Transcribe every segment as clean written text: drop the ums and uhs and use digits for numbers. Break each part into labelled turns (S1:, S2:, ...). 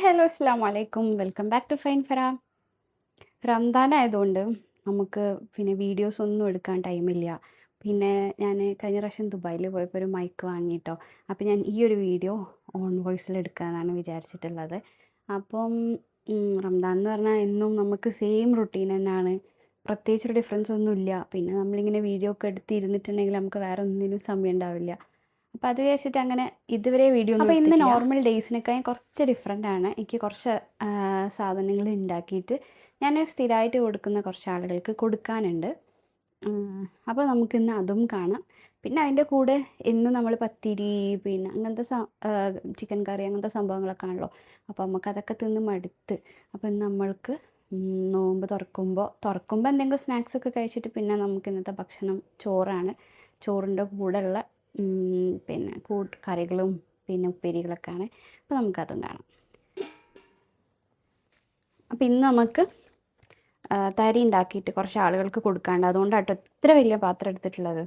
S1: Hello അസ്സലാമു അലൈക്കും. Welcome back to fine Farah. Ramadan ആയതുകൊണ്ട് നമുക്ക് പിന്നെ വീഡിയോസ് ഒന്നും എടുക്കാൻ ടൈമില്ല. പിന്നെ ഞാൻ കഴിഞ്ഞ പ്രാവശ്യം ദുബായിൽ പോയപ്പോൾ ഒരു മൈക്ക് വാങ്ങിയിട്ടോ. അപ്പോൾ ഞാൻ ഈ ഒരു വീഡിയോ ഓൺ വോയിസിൽ എടുക്കാനാണ് വിചാരിച്ചിട്ടുള്ളത്. അപ്പം റംദാൻ എന്ന് പറഞ്ഞാൽ എന്നും നമുക്ക് സെയിം റുട്ടീൻ തന്നെയാണ്. പ്രത്യേകിച്ചൊരു ഡിഫറൻസ് ഒന്നുമില്ല. പിന്നെ നമ്മളിങ്ങനെ വീഡിയോ ഒക്കെ എടുത്തിരുന്നിട്ടുണ്ടെങ്കിൽ നമുക്ക് വേറെ ഒന്നിനും സമയം ഉണ്ടാവില്ല. അപ്പോൾ അത് വിചാരിച്ചിട്ട് അങ്ങനെ ഇതുവരെ വീഡിയോ ഒന്നും അപ്പോൾ ഇന്ന് നോർമൽ ഡേയ്സിനൊക്കെ കുറച്ച് ഡിഫറെൻ്റ് ആണ്. എനിക്ക് കുറച്ച് സാധനങ്ങൾ ഉണ്ടാക്കിയിട്ട് ഞാൻ സ്ഥിരമായിട്ട് കൊടുക്കുന്ന കുറച്ച് ആളുകൾക്ക് കൊടുക്കാനുണ്ട്. അപ്പോൾ നമുക്കിന്ന് അതും കാണാം. പിന്നെ അതിൻ്റെ കൂടെ ഇന്ന് നമ്മൾ പത്തിരി പിന്നെ അങ്ങനത്തെ ചിക്കൻ കറി അങ്ങനത്തെ സംഭവങ്ങളൊക്കെ ആണല്ലോ. അപ്പോൾ നമുക്കതൊക്കെ തിന്ന് മടുത്ത്. അപ്പോൾ ഇന്ന് നമ്മൾക്ക് നോമ്പ് തുറക്കുമ്പോൾ എന്തെങ്കിലും സ്നാക്സൊക്കെ കഴിച്ചിട്ട് പിന്നെ നമുക്ക് ഇന്നത്തെ ഭക്ഷണം ചോറാണ്. ചോറിൻ്റെ കൂടെയുള്ള പിന്നെ കറികളും പിന്നെ ഉപ്പേരികളൊക്കെയാണ്. അപ്പോൾ നമുക്കതും കാണാം. അപ്പോൾ ഇന്ന് നമുക്ക് തരി ഉണ്ടാക്കിയിട്ട് കുറച്ച് ആളുകൾക്ക് കൊടുക്കാണ്ട്. അതുകൊണ്ടാട്ടോ ഇത്ര വലിയ പാത്രം എടുത്തിട്ടുള്ളത്.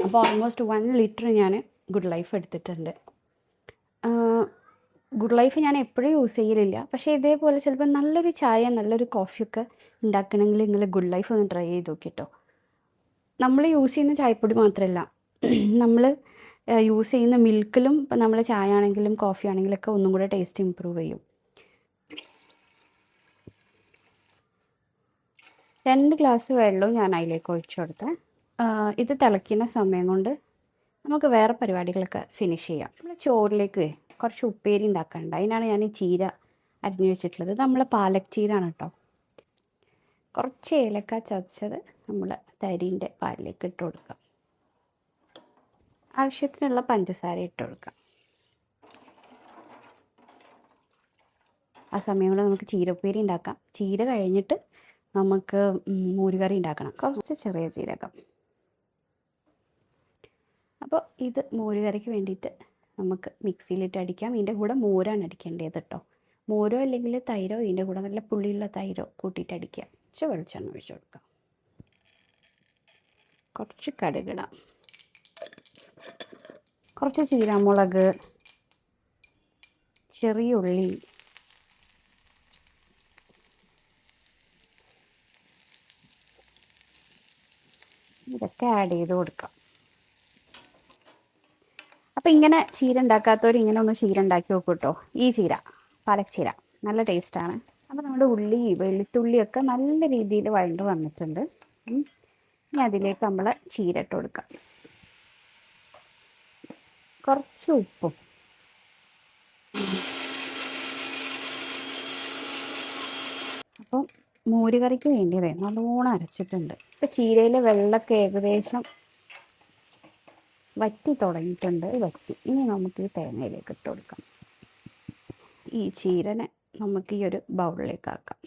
S1: അപ്പോൾ ഓൾമോസ്റ്റ് 1 ലിറ്റർ ഞാൻ ഗുഡ് ലൈഫ് എടുത്തിട്ടുണ്ട്. ഗുഡ് ലൈഫ് ഞാൻ എപ്പോഴും യൂസ് ചെയ്യലില്ല. പക്ഷേ ഇതേപോലെ ചിലപ്പോൾ നല്ലൊരു ചായ നല്ലൊരു കോഫിയൊക്കെ ഉണ്ടാക്കണമെങ്കിൽ നിങ്ങൾ ഗുഡ് ലൈഫ് ഒന്ന് ട്രൈ ചെയ്ത് നോക്കിട്ടോ. നമ്മൾ യൂസ് ചെയ്യുന്ന ചായപ്പൊടി മാത്രമല്ല, നമ്മൾ യൂസ് ചെയ്യുന്ന മിൽക്കിലും ഇപ്പം നമ്മൾ ചായ ആണെങ്കിലും കോഫി ആണെങ്കിലൊക്കെ ഒന്നും കൂടെ ടേസ്റ്റ് ഇമ്പ്രൂവ് ചെയ്യും. 2 ഗ്ലാസ് വെള്ളവും ഞാൻ അതിലേക്ക് ഒഴിച്ചു കൊടുത്തേ. ഇത് തിളയ്ക്കുന്ന സമയം കൊണ്ട് നമുക്ക് വേറെ പരിപാടികളൊക്കെ ഫിനിഷ് ചെയ്യാം. നമ്മൾ ചോറിലേക്ക് കുറച്ച് ഉപ്പേരി ഉണ്ടാക്കാനുണ്ട്. അതിനാണ് ഞാൻ ഈ ചീര അരിഞ്ഞു വെച്ചിട്ടുള്ളത്. ഇത് നമ്മളെ പാലക് ചീരാണ് കേട്ടോ. കുറച്ച് ഏലക്ക ചതച്ചത് നമ്മൾ തരീൻ്റെ പാലിലേക്ക് ഇട്ട് കൊടുക്കാം. ആവശ്യത്തിനുള്ള പഞ്ചസാര ഇട്ട് കൊടുക്കാം. ആ സമയം കൊണ്ട് നമുക്ക് ചീര ഉപ്പേരി ഉണ്ടാക്കാം. ചീര കഴിഞ്ഞിട്ട് നമുക്ക് മോരുകറി ഉണ്ടാക്കണം. കുറച്ച് ചെറിയ ജീരകം. അപ്പോൾ ഇത് മോരുകറിക്ക് വേണ്ടിയിട്ട് നമുക്ക് മിക്സിയിലിട്ട് അടിക്കാം. ഇതിൻ്റെ കൂടെ മോരാണ് അടിക്കേണ്ടത് കേട്ടോ. മോരോ അല്ലെങ്കിൽ തൈരോ ഇതിൻ്റെ കൂടെ നല്ല പുളിയുള്ള തൈരോ കൂട്ടിയിട്ട് അടിക്കുക. കുറച്ച് വെളിച്ചെണ്ണ ഒഴിച്ച് കൊടുക്കാം. കുറച്ച് കടുകിടാം. കുറച്ച് ചീരമുളക്, ചെറിയ ഉള്ളി, ഇതൊക്കെ ആഡ് ചെയ്ത് കൊടുക്കാം. അപ്പോൾ ഇങ്ങനെ ചീര ഉണ്ടാക്കാത്തവർ ഇങ്ങനെ ഒന്ന് ചീര ഉണ്ടാക്കി നോക്കൂ കേട്ടോ. ഈ ചീര പാലക് ചീര നല്ല ടേസ്റ്റാണ്. അപ്പോൾ നമ്മുടെ ഉള്ളി വെളുത്തുള്ളിയൊക്കെ നല്ല രീതിയിൽ വഴണ്ട് വന്നിട്ടുണ്ട്. ഇനി അതിലേക്ക് നമ്മൾ ചീര ഇട്ട് കൊടുക്കാം. കുറച്ച് ഉപ്പും അപ്പം മോരുകറിക്ക് വേണ്ടിയതേ നല്ലോണം അരച്ചിട്ടുണ്ട്. ഇപ്പോൾ ചീരയിലെ വെള്ളമൊക്കെ ഏകദേശം വറ്റി തുടങ്ങിയിട്ടുണ്ട്. ഇനി നമുക്ക് ഈ തേങ്ങയിലേക്ക് ഇട്ട് കൊടുക്കാം. ഈ ചീരനെ നമുക്ക് ഈ ഒരു ബൗളിലേക്ക് ആക്കാം.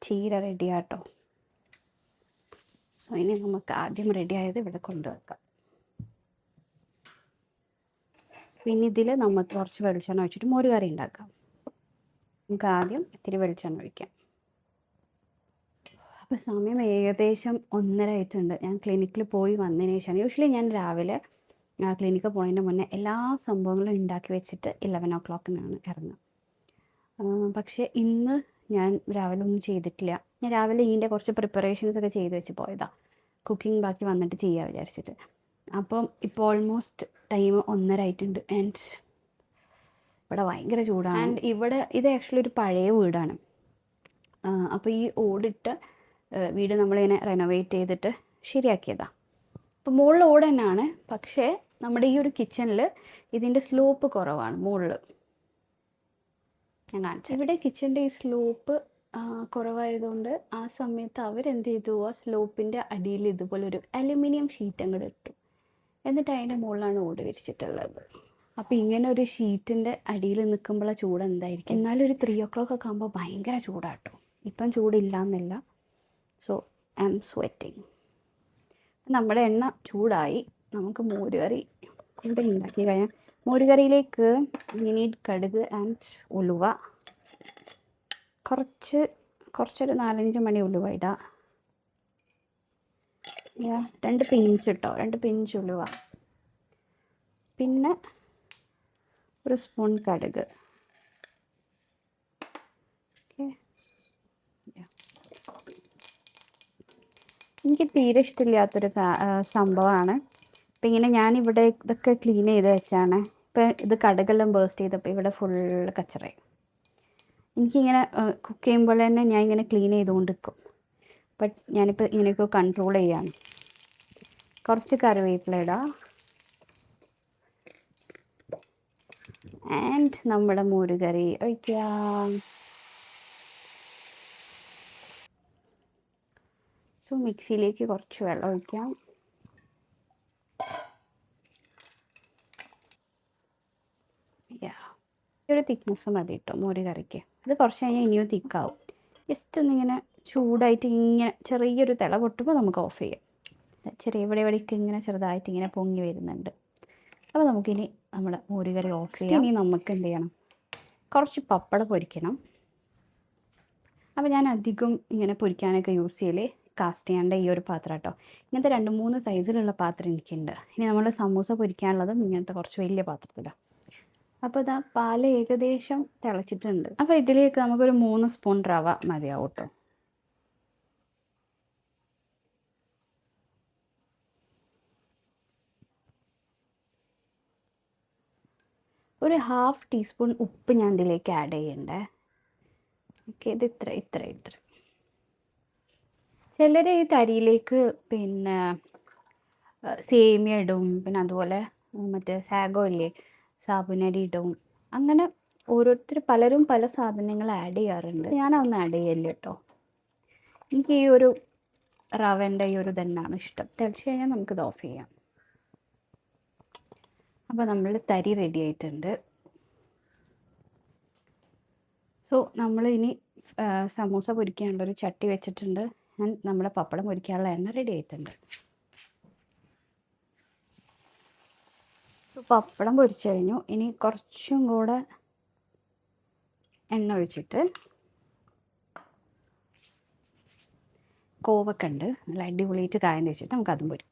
S1: ചീര റെഡിയാട്ടോ. സോ ഇനി നമുക്ക് ആദ്യം റെഡിയായത് ഇവിടെ കൊണ്ടുവെക്കാം. പിന്നെ ഇതിൽ നമുക്ക് കുറച്ച് വെളിച്ചെണ്ണ ഒഴിച്ചിട്ട് മോരുകറി ഉണ്ടാക്കാം. നമുക്ക് ആദ്യം ഇത്തിരി വെളിച്ചെണ്ണ ഒഴിക്കാം. അപ്പോൾ സമയം ഏകദേശം 1:30 ആയിട്ടുണ്ട്. ഞാൻ ക്ലിനിക്കിൽ പോയി വന്നതിന് ശേഷമാണ്. യൂഷ്വലി ഞാൻ രാവിലെ ക്ലിനിക്കിൽ പോകുന്നതിന് മുന്നേ എല്ലാ സംഭവങ്ങളും ഉണ്ടാക്കി വെച്ചിട്ട് 11 o'clockനാണ് ഇറങ്ങുക. പക്ഷേ ഇന്ന് ഞാൻ രാവിലെ ഒന്നും ചെയ്തിട്ടില്ല. ഞാൻ രാവിലെ ഇതിൻ്റെ കുറച്ച് പ്രിപ്പറേഷൻസ് ഒക്കെ ചെയ്ത് വെച്ച് പോയതാണ്. കുക്കിംഗ് ബാക്കി വന്നിട്ട് ചെയ്യാൻ വിചാരിച്ചിട്ട്. അപ്പം ഇപ്പോൾ ഓൾമോസ്റ്റ് ടൈം 1:30 ആയിട്ടുണ്ട്. ആൻഡ് ഇവിടെ ഭയങ്കര ചൂടാണ്. ആൻഡ് ഇവിടെ ഇത് ആക്ച്വലി ഒരു പഴയ വീടാണ്. അപ്പോൾ ഈ ഓടിട്ട വീട് നമ്മളിങ്ങനെ റെനോവേറ്റ് ചെയ്തിട്ട് ശരിയാക്കിയതാണ്. അപ്പോൾ മുകളിൽ ഓട് തന്നെയാണ്. പക്ഷേ നമ്മുടെ ഈ ഒരു കിച്ചണിൽ ഇതിൻ്റെ സ്ലോപ്പ് കുറവാണ്. മുകളിൽ ഞാൻ കാണിച്ചു. ഇവിടെ കിച്ചൻ്റെ ഈ സ്ലോപ്പ് കുറവായതുകൊണ്ട് ആ സമയത്ത് അവരെന്ത് ചെയ്തു, ആ സ്ലോപ്പിൻ്റെ അടിയിൽ ഇതുപോലൊരു അലുമിനിയം ഷീറ്റ് അങ്ങോട്ട് ഇട്ടു. എന്നിട്ട് അതിൻ്റെ മുകളിലാണ് ഓട് വിരിച്ചിട്ടുള്ളത്. അപ്പോൾ ഇങ്ങനെ ഒരു ഷീറ്റിൻ്റെ അടിയിൽ നിൽക്കുമ്പോഴുള്ള ചൂട് എന്തായിരിക്കും. എന്നാലും ഒരു 3 o'clock ഒക്കെ ആകുമ്പോൾ ഭയങ്കര ചൂടാട്ടോ. ഇപ്പം ചൂടില്ല എന്നല്ല. So I am sweating. നമ്മുടെ എണ്ണ ചൂടായി. നമുക്ക് മോരുകറി ഇവിടെ ഉണ്ടാക്കി കഴിഞ്ഞാൽ മോരുകറിയിലേക്ക് നീഡ് കടുക് ആൻഡ് ഉലുവ. കുറച്ചൊരു 4-5 മണി ഉലുവ ഇടാം. 2 പിഞ്ച് കേട്ടോ, 2 പിഞ്ച് ഉലുവ, പിന്നെ 1 സ്പൂൺ കടുക്. ഓക്കെ, എനിക്ക് തീരെ ഇഷ്ടമില്ലാത്തൊരു സംഭവമാണ്. അപ്പം ഇങ്ങനെ ഞാനിവിടെ ഇതൊക്കെ ക്ലീൻ ചെയ്ത് വെച്ചാണ്. ഇപ്പം ഇത് കടുകെല്ലാം ബേസ്റ്റ് ചെയ്തപ്പോൾ ഇവിടെ ഫുള്ള് കച്ചറായി. എനിക്കിങ്ങനെ കുക്ക് ചെയ്യുമ്പോൾ തന്നെ ഞാൻ ഇങ്ങനെ ക്ലീൻ ചെയ്തുകൊണ്ട് നിൽക്കും. ബട്ട് ഞാനിപ്പോൾ ഇങ്ങനെയൊക്കെ കൺട്രോൾ ചെയ്യാണ്. കുറച്ച് കറിവേപ്പില ഇടാം. ആൻഡ് നമ്മുടെ മോരുകറി ഒഴിക്കാം. സോ മിക്സിയിലേക്ക് കുറച്ച് വെള്ളം ഒഴിക്കാം. ഈ ഒരു തിക്നെസ് മതി കേട്ടോ മോര് കറിക്ക്. ഇത് കുറച്ച് കഴിഞ്ഞാൽ ഇനിയും തിക്കാവും. ജസ്റ്റ് ഒന്നിങ്ങനെ ചൂടായിട്ട് ഇങ്ങനെ ചെറിയൊരു തിള പൊട്ടുമ്പോൾ നമുക്ക് ഓഫ് ചെയ്യാം. ഇവിടെ ഇവിടേക്ക് ഇങ്ങനെ ചെറുതായിട്ട് ഇങ്ങനെ പൊങ്ങി വരുന്നുണ്ട്. അപ്പോൾ നമുക്കിനി നമ്മുടെ മോര് കറി ഓഫ് ചെയ്യാം. ഇനി നമുക്ക് എന്ത് ചെയ്യണം, കുറച്ച് പപ്പടം പൊരിക്കണം. അപ്പോൾ ഞാൻ അധികം ഇങ്ങനെ പൊരിക്കാനൊക്കെ യൂസ് ചെയ്യല് കാസ്റ്റ് ചെയ്യേണ്ട ഈ ഒരു പാത്രം കേട്ടോ. ഇങ്ങനത്തെ 2-3 സൈസിലുള്ള പാത്രം എനിക്കുണ്ട്. ഇനി നമ്മൾ സമൂസ പൊരിക്കാനുള്ളതും ഇങ്ങനത്തെ കുറച്ച് വലിയ പാത്രത്തിലാണ്. അപ്പോൾ ഇതാ പാല് ഏകദേശം തിളച്ചിട്ടുണ്ട്. അപ്പോൾ ഇതിലേക്ക് നമുക്കൊരു 3 സ്പൂൺ റവ മതിയാവും കേട്ടോ. ഒരു 1/2 ടീസ്പൂൺ ഉപ്പ് ഞാൻ ഇതിലേക്ക് ആഡ് ചെയ്യണ്ടേ. ഓക്കെ, ഇത് ഇത്ര. ചിലർ ഈ തരിയിലേക്ക് പിന്നെ സേമിയ ഇടും, പിന്നെ അതുപോലെ മറ്റേ സാഗോ ഇല്ലേ, സാബുനരി ഇടും. അങ്ങനെ പലരും പല സാധനങ്ങൾ ആഡ് ചെയ്യാറുണ്ട്. ഞാനതൊന്നും ആഡ് ചെയ്യല്ല കേട്ടോ. എനിക്ക് ഈ ഒരു റവൻ്റെ ഈ ഒരു തന്നെയാണ് ഇഷ്ടം. തിളച്ച് കഴിഞ്ഞാൽ നമുക്കിത് ഓഫ് ചെയ്യാം. അപ്പോൾ നമ്മൾ തരി റെഡി ആയിട്ടുണ്ട്. സോ നമ്മൾ ഇനി സമൂസ പൊരിക്കാനുള്ളൊരു ചട്ടി വെച്ചിട്ടുണ്ട്. നമ്മുടെ പപ്പടം പൊരിക്കാനുള്ള എണ്ണ റെഡി ആയിട്ടുണ്ട്. പപ്പടം പൊരിച്ചു കഴിഞ്ഞു. ഇനി കുറച്ചും കൂടെ എണ്ണ ഒഴിച്ചിട്ട് കോവക്കുണ്ട് നല്ല അടിപൊളിയായിട്ട് കായം വെച്ചിട്ട് നമുക്കതും പൊരിക്കും.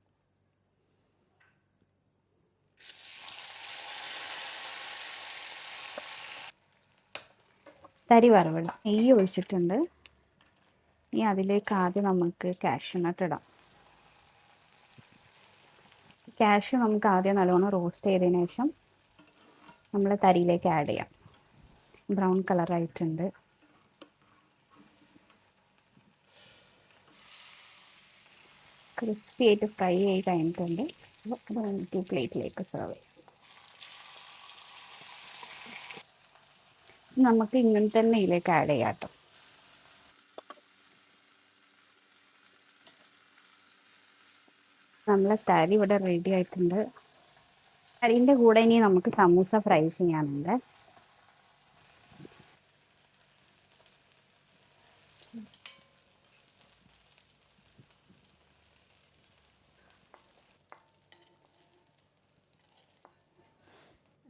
S1: തരി വറവിട നെയ്യ് ഒഴിച്ചിട്ടുണ്ട്. ഇനി അതിലേക്ക് ആദ്യം നമുക്ക് കാഷ്യൂനട്ട് ഇടാം. കാഷ്യൂ നമുക്ക് ആദ്യം നല്ലോണം റോസ്റ്റ് ചെയ്തതിന് ശേഷം നമ്മൾ തരിയിലേക്ക് ആഡ് ചെയ്യാം. ബ്രൗൺ കളറായിട്ടുണ്ട്. ക്രിസ്പി ആയിട്ട് ഫ്രൈ ആയി കഴിഞ്ഞിട്ടുണ്ട്. അപ്പോൾ നമുക്ക് പ്ലേറ്റിലേക്ക് സെർവ് ചെയ്യാം. നമുക്ക് ഇങ്ങനെ തന്നെ ഇതിലേക്ക് ആഡ് ചെയ്യാം കേട്ടോ. നമ്മളെ തരി ഇവിടെ റെഡി ആയിട്ടുണ്ട്. തരീൻ്റെ കൂടെ ഇനി നമുക്ക് സമൂസ ഫ്രൈ ചെയ്യാനുണ്ട്.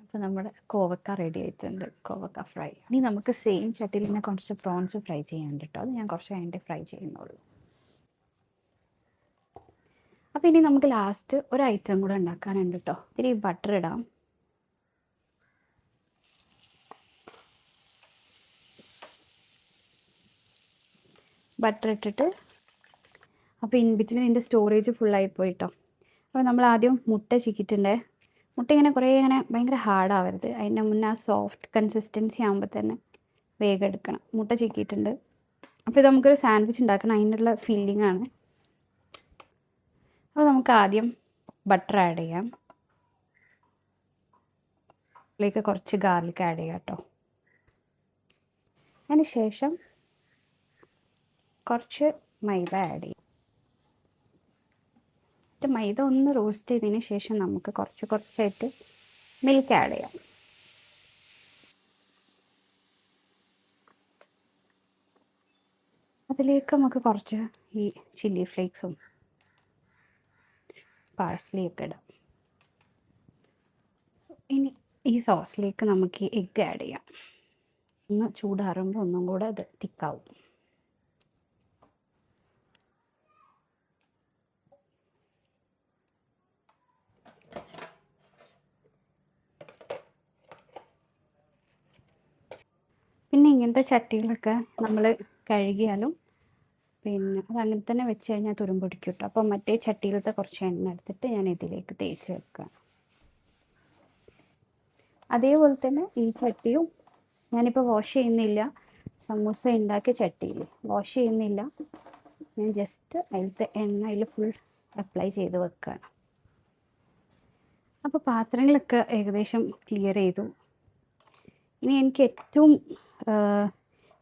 S1: അപ്പോൾ നമ്മുടെ കോവക്ക റെഡി ആയിട്ടുണ്ട്, കോവക്ക ഫ്രൈ. ഇനി നമുക്ക് സെയിം ചട്ടിയിൽ തന്നെ കുറച്ച് പ്രോൺസ് ഫ്രൈ ചെയ്യാനുണ്ട് കേട്ടോ. അത് ഞാൻ കുറച്ച് കഴിഞ്ഞിട്ട് ഫ്രൈ ചെയ്യുന്നുള്ളൂ. അപ്പോൾ ഇനി നമുക്ക് ലാസ്റ്റ് ഒരു ഐറ്റം കൂടെ ഉണ്ടാക്കാനുണ്ട് കേട്ടോ. ഇത്തിരി ബട്ടർ ഇടാം. ബട്ടർ ഇട്ടിട്ട് അപ്പോൾ ഇൻബിറ്റിന് ഇതിൻ്റെ സ്റ്റോറേജ് ഫുള്ളായി പോയിട്ടോ. അപ്പോൾ നമ്മൾ ആദ്യം മുട്ട ചിക്കിയിട്ടുണ്ടേ. മുട്ട ഇങ്ങനെ കുറേ ഇങ്ങനെ ഭയങ്കര ഹാർഡാവരുത്. അതിൻ്റെ മുന്നേ ആ സോഫ്റ്റ് കൺസിസ്റ്റൻസി ആകുമ്പോൾ തന്നെ വേഗം എടുക്കണം. മുട്ട ചിക്കിയിട്ടുണ്ട്. അപ്പോൾ ഇത് നമുക്കൊരു സാൻഡ്വിച്ച് ഉണ്ടാക്കണം, അതിനുള്ള ഫില്ലിംഗ് ആണ്. അപ്പോൾ നമുക്ക് ആദ്യം ബട്ടർ ആഡ് ചെയ്യാം. അതിലേക്ക് കുറച്ച് ഗാർലിക് ആഡ് ചെയ്യാം കേട്ടോ. അതിന് ശേഷം കുറച്ച് മൈദ ആഡ് ചെയ്യും. മൈദ ഒന്ന് റോസ്റ്റ് ചെയ്തതിന് ശേഷം നമുക്ക് കുറച്ചായിട്ട് മിൽക്ക് ആഡ് ചെയ്യാം. അതിലേക്ക് നമുക്ക് കുറച്ച് ഈ ചില്ലി ഫ്ലേക്സും പാഴ്സ്ലി ഒക്കെ ഇടാം. ഇനി ഈ സോസിലേക്ക് നമുക്ക് എഗ്ഗ് ആഡ് ചെയ്യാം. ഒന്ന് ചൂടാറുമ്പോൾ ഒന്നും കൂടെ അത് തിക്കാവും. പിന്നെ ഇങ്ങനത്തെ ചട്ടികളൊക്കെ നമ്മൾ കഴുകിയാലും പിന്നെ അതങ്ങനെ തന്നെ വെച്ച് കഴിഞ്ഞാൽ തുരുമ്പൊടിക്കും കേട്ടോ. അപ്പോൾ മറ്റേ ചട്ടിയിലത്തെ കുറച്ച് എണ്ണ എടുത്തിട്ട് ഞാൻ ഇതിലേക്ക് തേച്ച് വെക്കുക. അതേപോലെ തന്നെ ഈ ചട്ടിയും ഞാനിപ്പോൾ വാഷ് ചെയ്യുന്നില്ല. സമൂസ ഉണ്ടാക്കിയ ചട്ടിയിൽ വാഷ് ചെയ്യുന്നില്ല. ഞാൻ ജസ്റ്റ് അതിലത്തെ എണ്ണ അതിൽ ഫുൾ അപ്ലൈ ചെയ്ത് വെക്കുകയാണ്. അപ്പോൾ പാത്രങ്ങളൊക്കെ ഏകദേശം ക്ലിയർ ചെയ്തു. ഇനി എനിക്ക് ഏറ്റവും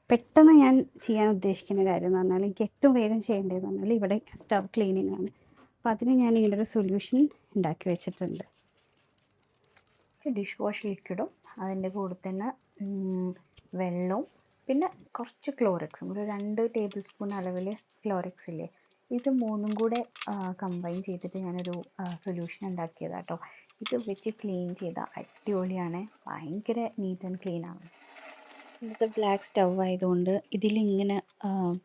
S1: പെട്ടെന്ന് ഞാൻ ചെയ്യാൻ ഉദ്ദേശിക്കുന്ന കാര്യം എന്ന് പറഞ്ഞാൽ, എനിക്ക് ഏറ്റവും വേഗം ചെയ്യേണ്ടതെന്ന് പറഞ്ഞാൽ ഇവിടെ സ്റ്റവ് ക്ലീനിങ് ആണ്. അപ്പോൾ അതിന് ഞാൻ ഇങ്ങനൊരു സൊല്യൂഷൻ ഉണ്ടാക്കി വെച്ചിട്ടുണ്ട്. ഡിഷ് വാഷ് ലിക്വിഡും അതിൻ്റെ കൂടെ തന്നെ വെള്ളവും പിന്നെ കുറച്ച് ക്ലോറക്സും, ഒരു 2 ടേബിൾ സ്പൂൺ അളവിൽ ക്ലോറക്സ് ഇല്ലേ, ഇത് 3ഉം കൂടെ കമ്പൈൻ ചെയ്തിട്ട് ഞാനൊരു സൊല്യൂഷൻ ഉണ്ടാക്കിയതാണ് കേട്ടോ. ഇത് വെച്ച് ക്ലീൻ ചെയ്താൽ അടിപൊളിയാണ്, ഭയങ്കര നീറ്റ് ആൻഡ് ക്ലീൻ ആണ്. ഇന്നത്തെ ബ്ലാക്ക് സ്റ്റവ് ആയതുകൊണ്ട് ഇതിലിങ്ങനെ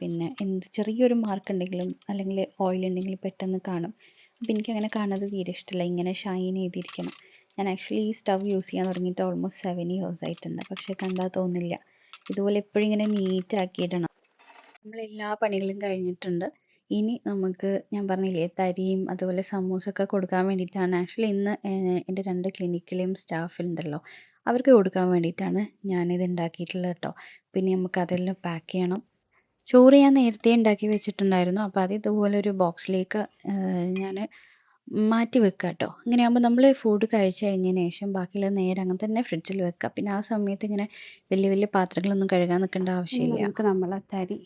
S1: പിന്നെ എന്ത് ചെറിയൊരു മാർക്ക് ഉണ്ടെങ്കിലും അല്ലെങ്കിൽ ഓയിൽ ഉണ്ടെങ്കിലും പെട്ടെന്ന് കാണും. അപ്പോൾ എനിക്കങ്ങനെ കാണുന്നത് തീരെ ഇഷ്ടമല്ല, ഇങ്ങനെ ഷൈൻ ചെയ്തിരിക്കണം. ഞാൻ ആക്ച്വലി ഈ സ്റ്റവ് യൂസ് ചെയ്യാൻ തുടങ്ങിയിട്ട് ഓൾമോസ്റ്റ് 7 ഇയേഴ്സ് ആയിട്ടുണ്ട്. പക്ഷേ കണ്ടാൽ തോന്നില്ല. ഇതുപോലെ എപ്പോഴും ഇങ്ങനെ നീറ്റ് ആക്കിയിടണം. നമ്മളെല്ലാ പണികളും കഴിഞ്ഞിട്ടുണ്ട്. ഇനി നമുക്ക് ഞാൻ പറഞ്ഞില്ലേ തരിയും അതുപോലെ സമൂസൊക്കെ കൊടുക്കാൻ വേണ്ടിയിട്ടാണ്. ആക്ച്വലി ഇന്ന് എൻ്റെ 2 ക്ലിനിക്കിലെയും സ്റ്റാഫ് ഉണ്ടല്ലോ, അവർക്ക് കൊടുക്കാൻ വേണ്ടിയിട്ടാണ് ഞാനിത് ഉണ്ടാക്കിയിട്ടുള്ളത് കേട്ടോ. പിന്നെ നമുക്ക് അതെല്ലാം പാക്ക് ചെയ്യണം. ചോറ് ഞാൻ നേരത്തെ ഉണ്ടാക്കി വെച്ചിട്ടുണ്ടായിരുന്നു. അപ്പോൾ അത് ഇതുപോലെ ഒരു ബോക്സിലേക്ക് ഞാൻ മാറ്റി വെക്കുക കേട്ടോ. അങ്ങനെയാകുമ്പോൾ നമ്മൾ ഫുഡ് കഴിച്ച് കഴിഞ്ഞതിന് ശേഷം ബാക്കിയുള്ളത് നേരെ അങ്ങനെ തന്നെ ഫ്രിഡ്ജിൽ വെക്കുക. പിന്നെ ആ സമയത്ത് ഇങ്ങനെ വലിയ വലിയ പാത്രങ്ങളൊന്നും കഴുകാൻ നിൽക്കേണ്ട ആവശ്യമില്ല. നമുക്ക് നമ്മളെ തരി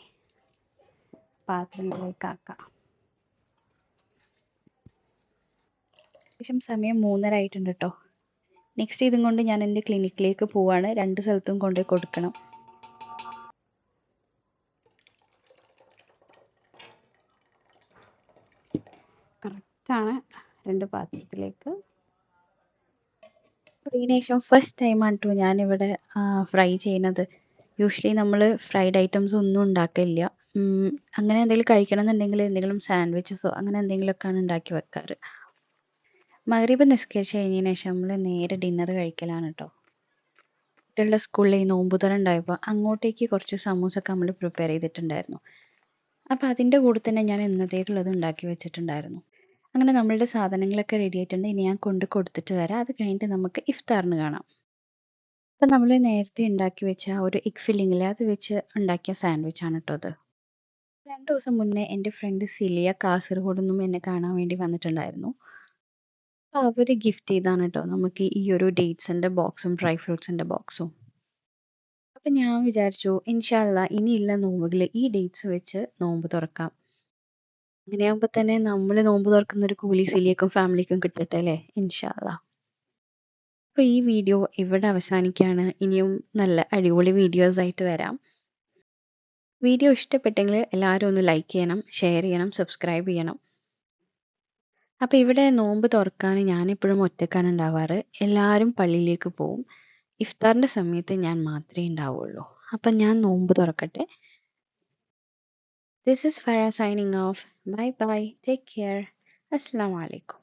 S1: പാത്രങ്ങളിലേക്ക് ആക്കാം. ഏകദേശം സമയം 3:30 ആയിട്ടുണ്ട് കേട്ടോ. നെക്സ്റ്റ് ഇതും കൊണ്ട് ഞാൻ എൻ്റെ ക്ലിനിക്കിലേക്ക് പോവാണ്. 2 സ്ഥലത്തും കൊണ്ടുപോയി കൊടുക്കണം. കറക്റ്റാണ് 2 പാത്രത്തിലേക്ക്. അതിന് ശേഷം ഫസ്റ്റ് ടൈമാണ് കേട്ടോ ഞാനിവിടെ ഫ്രൈ ചെയ്യുന്നത്. യൂഷ്വലി നമ്മൾ ഫ്രൈഡ് ഐറ്റംസ് ഒന്നും ഉണ്ടാക്കില്ല. അങ്ങനെ എന്തെങ്കിലും കഴിക്കണം എന്നുണ്ടെങ്കിൽ എന്തെങ്കിലും സാൻഡ്വിച്ചസോ അങ്ങനെ എന്തെങ്കിലുമൊക്കെയാണ് ഉണ്ടാക്കി വെക്കാറ്. മഗ്‌രിബ് നിസ്കരിച്ച് കഴിഞ്ഞതിന് ശേഷം നമ്മൾ നേരെ ഡിന്നർ കഴിക്കലാണ് കേട്ടോ. കുട്ടികളുടെ സ്കൂളിൽ ഈ നോമ്പുതുറ ഉണ്ടായപ്പോൾ അങ്ങോട്ടേക്ക് കുറച്ച് സമൂസൊക്കെ നമ്മൾ പ്രിപ്പയർ ചെയ്തിട്ടുണ്ടായിരുന്നു. അപ്പോൾ അതിൻ്റെ കൂടെ തന്നെ ഞാൻ ഇന്നത്തേക്കുള്ളത് ഉണ്ടാക്കി വെച്ചിട്ടുണ്ടായിരുന്നു. അങ്ങനെ നമ്മളുടെ സാധനങ്ങളൊക്കെ റെഡി ആയിട്ടുണ്ട്. ഇനി ഞാൻ കൊണ്ട് കൊടുത്തിട്ട് വരാം. അത് കഴിഞ്ഞിട്ട് നമുക്ക് ഇഫ്താറിന് കാണാം. അപ്പം നമ്മൾ നേരത്തെ ഉണ്ടാക്കി വെച്ച ആ ഒരു എഗ് ഫില്ലിങ്ങില്ലേ, അത് വെച്ച് ഉണ്ടാക്കിയ സാൻഡ്വിച്ചാണ് കേട്ടോ അത്. 2 ദിവസം മുന്നേ എൻ്റെ ഫ്രണ്ട് സിലിയ കാസർഗോഡ് നിന്നും എന്നെ കാണാൻ വേണ്ടി വന്നിട്ടുണ്ടായിരുന്നു. അപ്പോൾ അവർ ഗിഫ്റ്റ് ചെയ്താണ് കേട്ടോ നമുക്ക് ഈ ഒരു ഡേറ്റ്സിൻ്റെ ബോക്സും ഡ്രൈ ഫ്രൂട്ട്സിൻ്റെ ബോക്സും. അപ്പം ഞാൻ വിചാരിച്ചു ഇൻഷാ അല്ലാഹ് ഇനിയുള്ള നോമ്പുകൾ ഈ ഡേറ്റ്സ് വെച്ച് നോമ്പ് തുറക്കാം. അങ്ങനെയാകുമ്പോൾ തന്നെ നമ്മൾ നോമ്പ് തുറക്കുന്ന ഒരു കൂലി സിലിയക്കും ഫാമിലിക്കും കിട്ടട്ടെ അല്ലേ, ഇൻഷാ അല്ലാഹ്. അപ്പോൾ ഈ വീഡിയോ ഇവിടെ അവസാനിക്കുകയാണ്. ഇനിയും നല്ല അടിപൊളി വീഡിയോസ് ആയിട്ട് വരാം. വീഡിയോ ഇഷ്ടപ്പെട്ടെങ്കിൽ എല്ലാവരും ഒന്ന് ലൈക്ക് ചെയ്യണം, ഷെയർ ചെയ്യണം, സബ്സ്ക്രൈബ് ചെയ്യണം. അപ്പോൾ ഇവിടെ നോമ്പ് തുറക്കാൻ ഞാനെപ്പോഴും ഒറ്റക്കാണ് ഉണ്ടാവാറ്. എല്ലാവരും പള്ളിയിലേക്ക് പോവും. ഇഫ്താറിൻ്റെ സമയത്ത് ഞാൻ മാത്രമേ ഉണ്ടാവുള്ളൂ. അപ്പം ഞാൻ നോമ്പ് തുറക്കട്ടെ. This is Farah signing off. Bye bye. Take care. Assalamu alaikum.